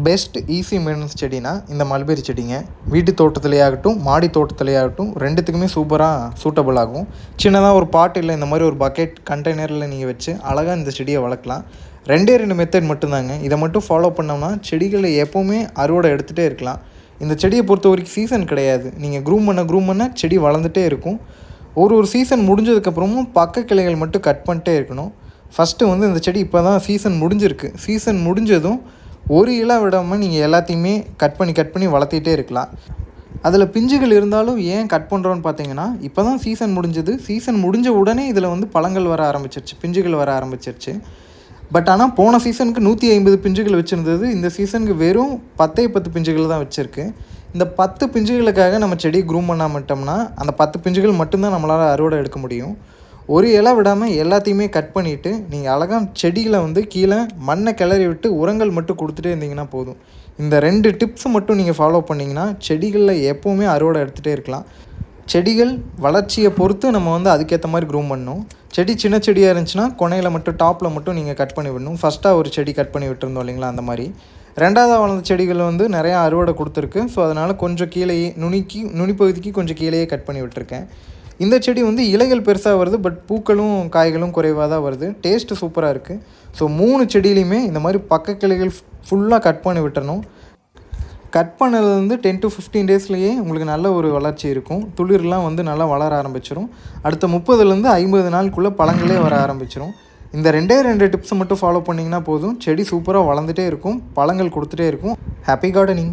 Best easy maintenance செடினா இந்த mulberry செடிங்க. வீட்டு தோட்டத்திலே ஆகட்டும், மாடி தோட்டத்திலே ஆகட்டும், ரெண்டுத்துக்குமே சூப்பராக சூட்டபிள் ஆகும். சின்னதாக ஒரு பாட் இல்லை இந்த மாதிரி ஒரு பக்கெட் கண்டெய்னரில் நீங்கள் வச்சு அழகாக இந்த செடியை வளர்க்கலாம். 2 மெத்தட் மட்டும்தாங்க. இதை மட்டும் ஃபாலோ பண்ணோம்னா செடிகளை எப்போவுமே அறுவடை எடுத்துகிட்டே இருக்கலாம். இந்த செடியை பொறுத்த வரைக்கும் சீசன் கிடையாது. நீங்கள் க்ரூம் பண்ண செடி வளர்ந்துட்டே இருக்கும். ஒரு சீசன் முடிஞ்சதுக்கப்புறமும் பக்க கிளைகள் மட்டும் கட் பண்ணிட்டே இருக்கணும். ஃபஸ்ட்டு வந்து இந்த செடி இப்போ தான் சீசன் முடிஞ்சிருக்கு. சீசன் முடிஞ்சதும் ஒரு இலை விடாமல் நீங்கள் எல்லாத்தையுமே கட் பண்ணி வளர்த்திட்டே இருக்கலாம். அதில் பிஞ்சுகள் இருந்தாலும் ஏன் கட் பண்ணுறோன்னு பார்த்தீங்கன்னா, இப்போ தான் சீசன் முடிஞ்சது. சீசன் முடிஞ்ச உடனே இதில் வந்து பழங்கள் வர ஆரம்பிச்சிருச்சு, பிஞ்சுகள் வர ஆரம்பிச்சிருச்சு. பட் ஆனால் போன சீசனுக்கு 150 பிஞ்சுகள் வச்சுருந்தது. இந்த சீசனுக்கு வெறும் 10 பிஞ்சுகள் தான் வச்சுருக்கு. இந்த 10 பிஞ்சுகளுக்காக நம்ம செடி க்ரூம் பண்ணாமட்டோம்னா அந்த 10 பிஞ்சுகள் மட்டும்தான் நம்மளால் அறுவடை எடுக்க முடியும். ஒரு இலை விடாமல் எல்லாத்தையுமே கட் பண்ணிவிட்டு நீங்கள் அழகாக செடிகளை வந்து கீழே மண்ணை கிளறி விட்டு உரங்கள் மட்டும் கொடுத்துட்டே இருந்தீங்கன்னா போதும். இந்த 2 டிப்ஸ் மட்டும் நீங்கள் ஃபாலோ பண்ணிங்கன்னா செடிகளில் எப்போவுமே அறுவடை எடுத்துகிட்டே இருக்கலாம். செடிகள் வளர்ச்சியை பொறுத்து நம்ம வந்து அதுக்கேற்ற மாதிரி க்ரூம் பண்ணணும். செடி சின்ன செடியாக இருந்துச்சுன்னா கொனையில் மட்டும் டாப்பில் மட்டும் நீங்கள் கட் பண்ணி விடணும். ஃபஸ்ட்டாக ஒரு செடி கட் பண்ணி விட்டுருந்தோம் இல்லைங்களா, அந்த மாதிரி. ரெண்டாவதாக வளர்ந்த செடிகள் வந்து நிறையா அறுவடை கொடுத்துருக்கு. ஸோ அதனால் கொஞ்சம் கீழேயே நுனிப்பகுதிக்கு கொஞ்சம் கீழேயே கட் பண்ணி விட்டுருக்கேன். இந்த செடி வந்து இலைகள் பெருசாக வருது, பட் பூக்களும் காய்களும் குறைவாக தான் வருது. டேஸ்ட்டு சூப்பராக இருக்குது. ஸோ 3 செடியிலையுமே இந்த மாதிரி பக்க கிளைகள் ஃபுல்லாக கட் பண்ணி விட்டுறணும். கட் பண்ணதுலேருந்து 10 to 15 டேஸ்லேயே உங்களுக்கு நல்ல ஒரு வளர்ச்சி இருக்கும். துளிர்லாம் வந்து நல்லா வளர ஆரம்பிச்சிடும். அடுத்த 30லேருந்து 50 நாளுக்குள்ளே பழங்களே வர ஆரம்பிச்சிடும். இந்த 2 டிப்ஸை மட்டும் ஃபாலோ பண்ணிங்கன்னா போதும், செடி சூப்பராக வளர்ந்துட்டே இருக்கும், பழங்கள் கொடுத்துட்டே இருக்கும். Happy gardening.